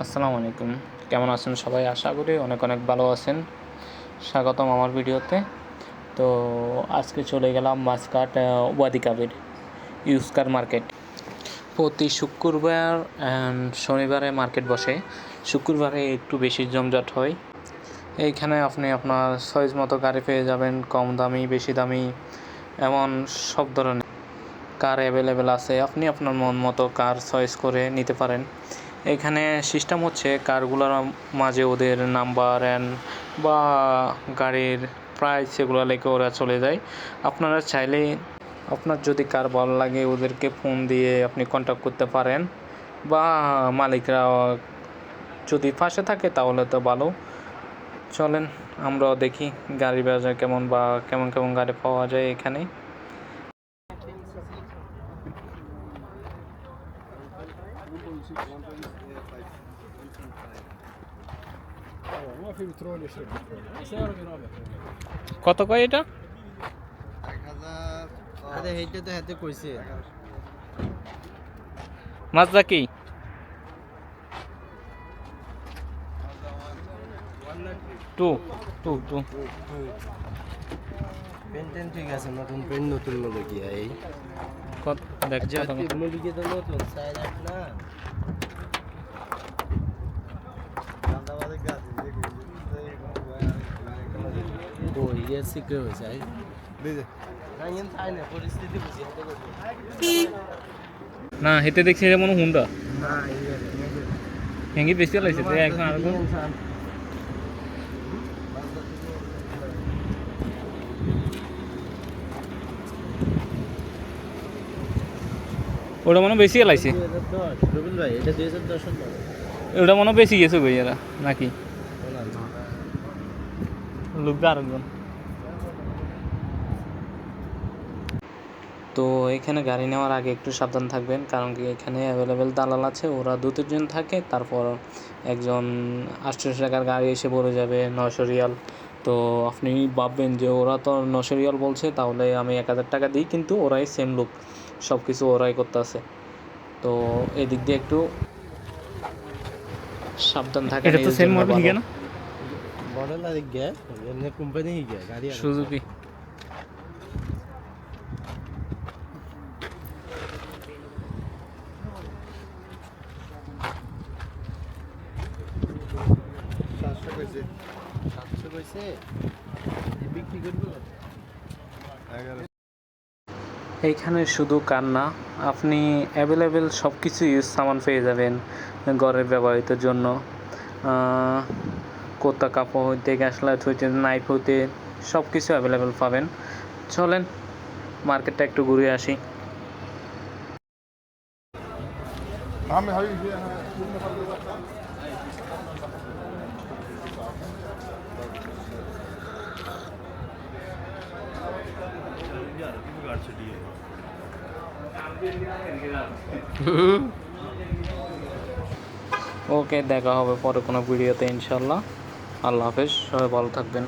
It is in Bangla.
আসসালামু আলাইকুম। কেমন আছেন সবাই? আশা করি অনেক অনেক ভালো আছেন। স্বাগতম আমার ভিডিওতে। তো আজকে চলে গেলাম Muscat Wadi Kabir used car market. প্রতি শুক্রবার অ্যান্ড শনিবারে মার্কেট বসে। শুক্রবারে একটু বেশি জমজট হয়। এইখানে আপনি আপনার চয়েস মতো গাড়ি পেয়ে যাবেন, কম দামি বেশি দামি এমন সব ধরনের কার অ্যাভেলেবেল আছে। আপনি আপনার মন মতো কার চয়েস করে নিতে পারেন। এখানে সিস্টেম হচ্ছে কারগুলোর মাঝে ওদের নাম্বার বা গাড়ির প্রাইস এগুলো লেখে ওরা চলে যায়। আপনারা চাইলে আপনার যদি কার ভালো লাগে ওদেরকে ফোন দিয়ে আপনি কন্ট্যাক্ট করতে পারেন, বা মালিকরা যদি পাশে থাকে তাহলে তো ভালো। চলেন আমরাও দেখি গাড়ি বাজার কেমন বা কেমন কেমন গাড়ি পাওয়া যায় এখানে। ما في بترول يشرب بترول سعره برابع কত কয় এটা? 1000 আরে হেইটা তো হাতে কইছে মাজদা কি? টু টু টু পেন ঠিক আছে, নতুন পেন নতুন মলগিয়া এই কত দেখ মলগিয়া তো নতুন সাইড আট না দাদাবাদের গাছ দেখি ও ইয়ে সিকে হইছে আই দিদে না ইন তাই না পরিস্থিতি বুঝি হাতে কই না হেতে দেখছি এটা মনে হুন্ডা না ইয়ে হেঙ্গি বেশি লাগছে তো এখন আর ওটা মনে বেশি লাগছে। 2010 রবিল ভাই এটা 2010 এর মডেল ওটা মনে বেশি গেছে গই এরা নাকি লোকটা আরেকজন। তো এখানে গাড়ি নেওয়ার আগে একটু সাবধান থাকবেন, কারণ কি এখানে অ্যাভেলেবেল দালাল আছে, ওরা 2-3 জন থাকে। তারপর একজন 800 টাকার গাড়ি এসে পড়ে যাবে 900 রিয়াল। তো আপনি ভাববেন যে ওরা তো 900 রিয়াল বলছে, তাহলে আমি 1000 টাকা দিই, কিন্তু ওরাই সেম লোক, সব কিছু ওরাই করতেছে। তো এদিক দিয়ে একটু সাবধান থাকেন। এটা তো সেম মডেল হিগে না মডেল আর গে এমনি কোম্পানি হিগে গাড়ি সুজুকি। এইখানে শুধু কার না, আপনি অ্যাভেলেবেল সব কিছু ইউজ সামান পেয়ে যাবেন ঘরের ব্যবহৃতের জন্য। কোতা কাপড় হইতে গ্যাস লাইট হইতে নাইফ হইতে সব কিছু অ্যাভেলেবেল পাবেন। চলেন মার্কেটটা একটু ঘুরে আসি। ওকে, দেখা হবে পরে কোনো ভিডিওতে ইনশাল্লাহ। আল্লাহ হাফেজ, সবাই ভালো থাকবেন।